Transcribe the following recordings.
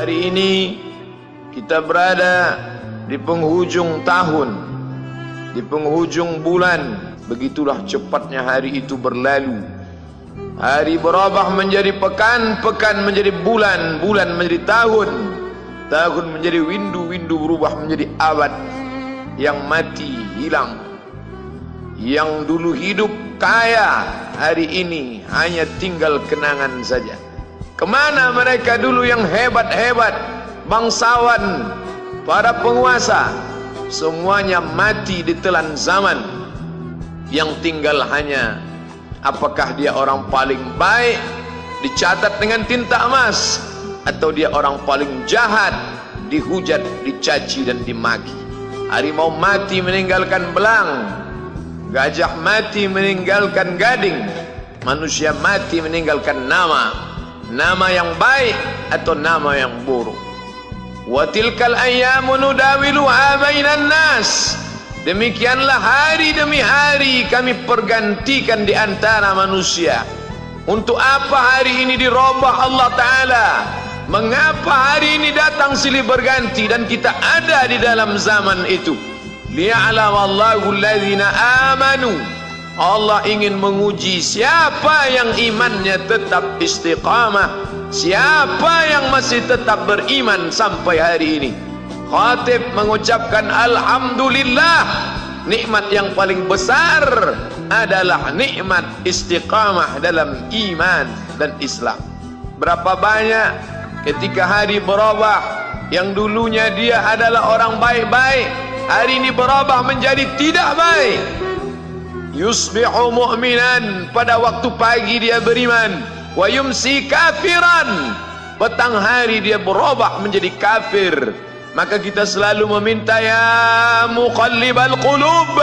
Hari ini kita berada di penghujung tahun, di penghujung bulan. Begitulah cepatnya hari itu berlalu. Hari berubah menjadi pekan, pekan menjadi bulan, bulan menjadi tahun, tahun menjadi windu, windu berubah menjadi abad. Yang mati hilang, yang dulu hidup kaya, hari ini hanya tinggal kenangan saja. Kemana mereka dulu yang hebat-hebat, bangsawan, para penguasa? Semuanya mati ditelan zaman. Yang tinggal hanya apakah dia orang paling baik, dicatat dengan tinta emas, atau dia orang paling jahat, dihujat, dicaci dan dimaki. Harimau mati meninggalkan belang, gajah mati meninggalkan gading, manusia mati meninggalkan nama. Nama yang baik atau nama yang buruk. Wa tilkal ayyamu nudawiluha bainan nas. Demikianlah hari demi hari kami pergantikan di antara manusia. Untuk apa hari ini dirubah Allah Ta'ala? Mengapa hari ini datang silih berganti dan kita ada di dalam zaman itu? Liya'lamallahu alladhina amanu. Allah ingin menguji siapa yang imannya tetap istiqamah, siapa yang masih tetap beriman sampai hari ini. Khatib mengucapkan alhamdulillah, nikmat yang paling besar adalah nikmat istiqamah dalam iman dan Islam. Berapa banyak ketika hari berubah, yang dulunya dia adalah orang baik-baik, hari ini berubah menjadi tidak baik. Yusbihu mu'minan, pada waktu pagi dia beriman, wa yumsi kafiran, petang hari dia berubah menjadi kafir. Maka kita selalu meminta, ya muqallibal qulub,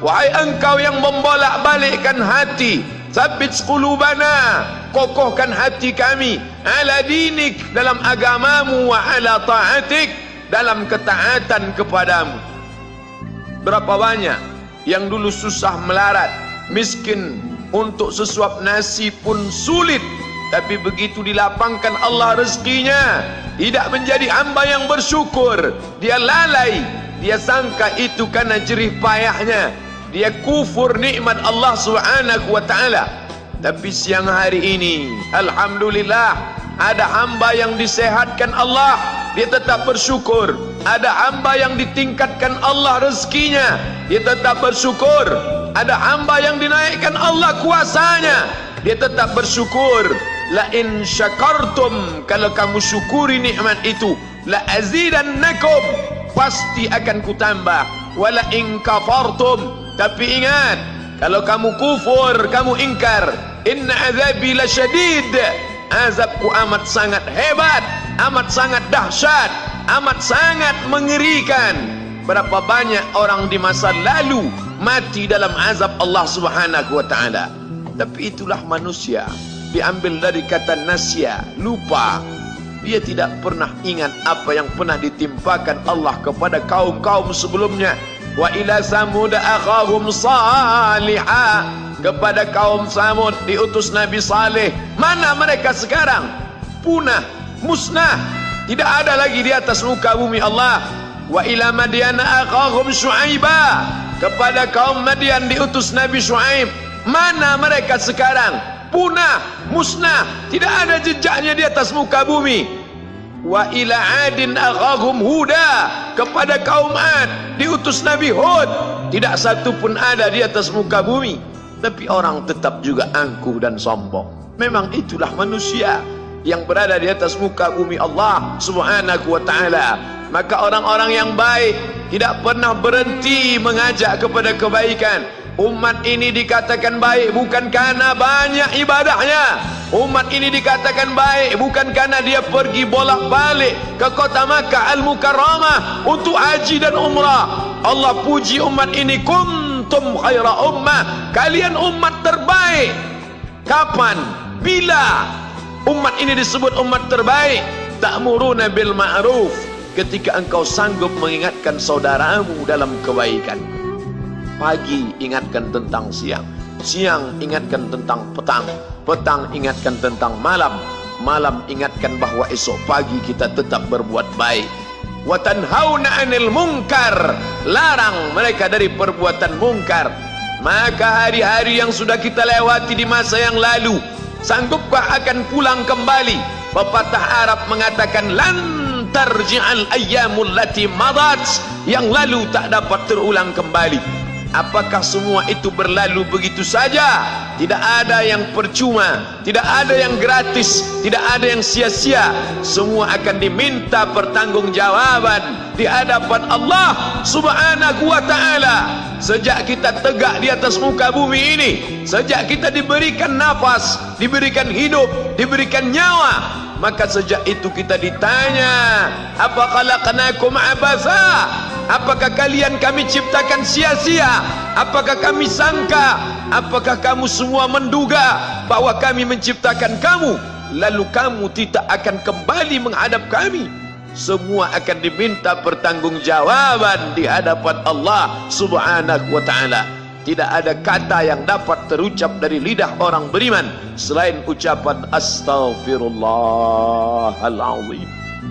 wahai engkau yang membolak-balikkan hati, tsabbit qulubana, kokohkan hati kami, ala dinik, dalam agamamu, wa ala ta'atik, dalam ketaatan kepadamu. Berapa banyak yang dulu susah melarat, miskin, untuk sesuap nasi pun sulit, tapi begitu dilapangkan Allah rezekinya, tidak menjadi hamba yang bersyukur. Dia lalai, dia sangka itu karena jerih payahnya, dia kufur nikmat Allah Subhanahu wa ta'ala. Tapi siang hari ini alhamdulillah, ada hamba yang disehatkan Allah, dia tetap bersyukur. Ada hamba yang ditingkatkan Allah rezekinya, dia tetap bersyukur. Ada hamba yang dinaikkan Allah kuasanya, dia tetap bersyukur. La in syakartum, kalau kamu syukuri nikmat itu, la azidannakum, pasti akan kutambah. Wala in kafartum, tapi ingat, kalau kamu kufur, kamu ingkar, inna azabi lasyadid, azabku amat sangat hebat, amat sangat dahsyat, amat sangat mengerikan. Berapa banyak orang di masa lalu mati dalam azab Allah Subhanahu wa ta'ala. Tapi itulah manusia, diambil dari kata nasya, lupa. Dia tidak pernah ingat apa yang pernah ditimpakan Allah kepada kaum-kaum sebelumnya. Wa ila samud akhahum salihah, kepada kaum Samud diutus Nabi Saleh. Mana mereka sekarang? Punah, musnah, tidak ada lagi di atas muka bumi Allah. Wa ila madyana akhahum syu'aiba, kepada kaum Madian diutus Nabi Syuaib. Mana mereka sekarang? Punah, musnah, tidak ada jejaknya di atas muka bumi. Wa ila adin akhahum huda, kepada kaum Ad diutus Nabi Hud. Tidak satu pun ada di atas muka bumi. Tapi orang tetap juga angkuh dan sombong. Memang itulah manusia yang berada di atas muka bumi Allah Subhanahu wa ta'ala. Maka orang-orang yang baik tidak pernah berhenti mengajak kepada kebaikan. Umat ini dikatakan baik bukan karena banyak ibadahnya. Umat ini dikatakan baik bukan karena dia pergi bolak-balik ke kota Makkah Al-Mukarramah untuk haji dan umrah. Allah puji umat ini, kuntum khaira ummah, kalian umat terbaik. Kapan? Bila umat ini disebut umat terbaik? Ta'muruna bil ma'ruf, ketika engkau sanggup mengingatkan saudaramu dalam kebaikan. Pagi ingatkan tentang siang, siang ingatkan tentang petang, petang ingatkan tentang malam, malam ingatkan bahwa esok pagi kita tetap berbuat baik. Wa tanhauna 'anil munkar, larang mereka dari perbuatan mungkar. Maka hari-hari yang sudah kita lewati di masa yang lalu, sanggupkah akan pulang kembali? Pepatah Arab mengatakan lan tarji'al ayyamul lati madat, yang lalu tak dapat terulang kembali. Apakah semua itu berlalu begitu saja? Tidak ada yang percuma, tidak ada yang gratis, tidak ada yang sia-sia. Semua akan diminta pertanggungjawaban di hadapan Allah Subhanahu wa ta'ala. Sejak kita tegak di atas muka bumi ini, sejak kita diberikan nafas, diberikan hidup, diberikan nyawa, maka sejak itu kita ditanya, apa khalaqnakum abatha? Apakah kalian kami ciptakan sia-sia? Apakah kami sangka? Apakah kamu semua menduga bahwa kami menciptakan kamu lalu kamu tidak akan kembali menghadap kami? Semua akan diminta pertanggungjawaban di hadapan Allah Subhanahu wa ta'ala. Tidak ada kata yang dapat terucap dari lidah orang beriman selain ucapan astaghfirullahalazim.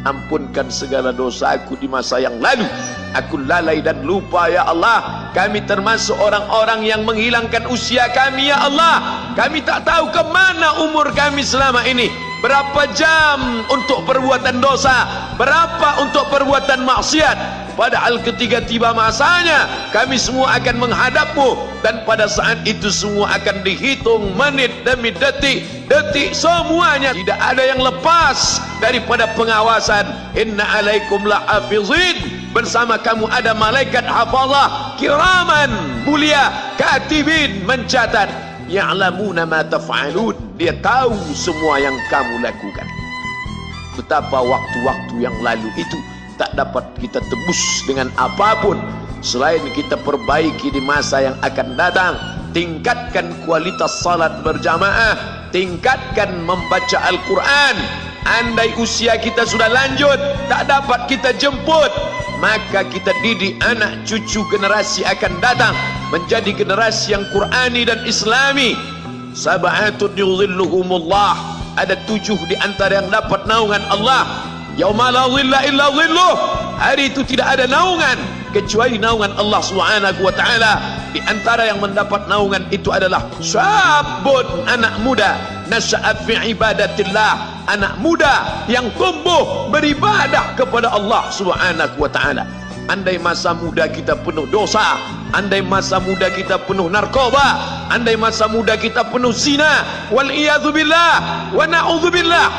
Ampunkan segala dosaku di masa yang lalu. Aku lalai dan lupa ya Allah. Kami termasuk orang-orang yang menghilangkan usia kami ya Allah. Kami tak tahu ke mana umur kami selama ini. Berapa jam untuk perbuatan dosa, berapa untuk perbuatan maksiat. Padahal ketika tiba masanya, kami semua akan menghadapmu, dan pada saat itu semua akan dihitung menit demi detik, detik semuanya. Tidak ada yang lepas daripada pengawasan. Inna alaikum lahafizin, bersama kamu ada malaikat hafazah kiraman mulia, katibin mencatat, ya'lamuna ma taf'alun, dia tahu semua yang kamu lakukan. Betapa waktu-waktu yang lalu itu tak dapat kita tebus dengan apapun selain kita perbaiki di masa yang akan datang. Tingkatkan kualitas salat berjamaah, tingkatkan membaca Al-Quran. Andai usia kita sudah lanjut, tak dapat kita jemput, maka kita didik anak cucu generasi akan datang menjadi generasi yang Qurani dan Islami. Sab'atun yudhilluhumullah, ada 7 di antara yang dapat naungan Allah. Yauma la dhilla illa dhilluh, hari itu tidak ada naungan kecuali naungan Allah Subhanahu wa ta'ala. Di antara yang mendapat naungan itu adalah syabun, anak muda, nasya'a fi ibadatillah, anak muda yang tumbuh beribadah kepada Allah Subhanahu wa ta'ala. Andai masa muda kita penuh dosa, andai masa muda kita penuh narkoba, andai masa muda kita penuh zina, wal iyadzubillah wa na'udzubillah,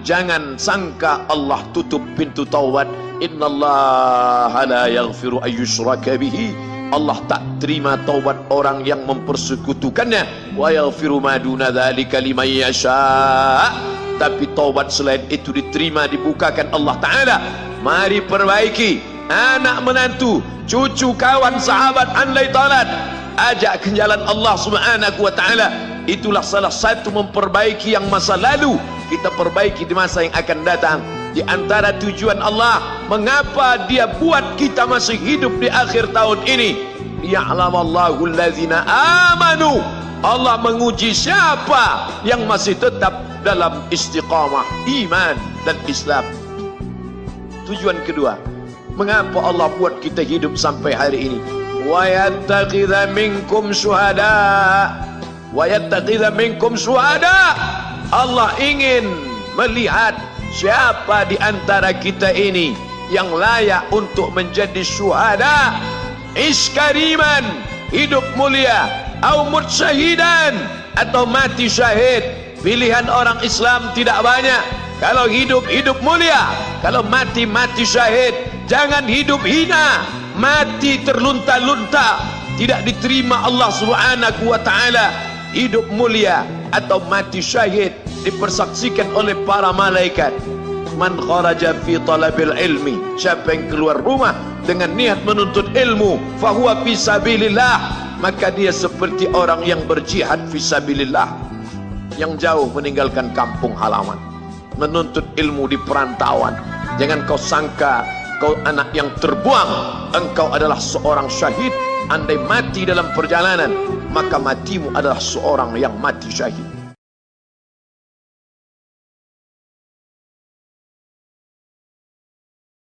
jangan sangka Allah tutup pintu taubat. Innallaha la yaghfiru ayyushraka bihi, Allah tak terima taubat orang yang mempersekutukannya. Wa yaghfiru ma duna dzalika liman yasha, tapi taubat selain itu diterima, dibukakan Allah Ta'ala. Mari perbaiki anak menantu, cucu, kawan, sahabat, andai talat, ajak ke jalan Allah Subhanahu wa ta'ala. Itulah salah satu memperbaiki yang masa lalu, kita perbaiki di masa yang akan datang. Di antara tujuan Allah mengapa dia buat kita masih hidup di akhir tahun ini, ya'lamallahu allazina amanu, Allah menguji siapa yang masih tetap dalam istiqamah iman dan Islam. Tujuan kedua, mengapa Allah buat kita hidup sampai hari ini? Wa yattakhidha minkum syuhada, wa yattakhidha minkum syuhada, Allah ingin melihat siapa di antara kita ini yang layak untuk menjadi syuhada. Iskariman, hidup mulia, au mut syahidan, atau mati syahid. Pilihan orang Islam tidak banyak. Kalau hidup, hidup mulia. Kalau mati, mati syahid. Jangan hidup hina, mati terlunta-lunta, tidak diterima Allah Subhanahu wa ta'ala. Hidup mulia atau mati syahid dipersaksikan oleh para malaikat. Man kharaja fi talabil ilmi, siapa yang keluar rumah dengan niat menuntut ilmu, fahuwa fi sabilillah, maka dia seperti orang yang berjihad fi sabilillah, yang jauh meninggalkan kampung halaman, menuntut ilmu di perantauan. Jangan kau sangka kau anak yang terbuang, engkau adalah seorang syahid. Andai mati dalam perjalanan, maka matimu adalah seorang yang mati syahid.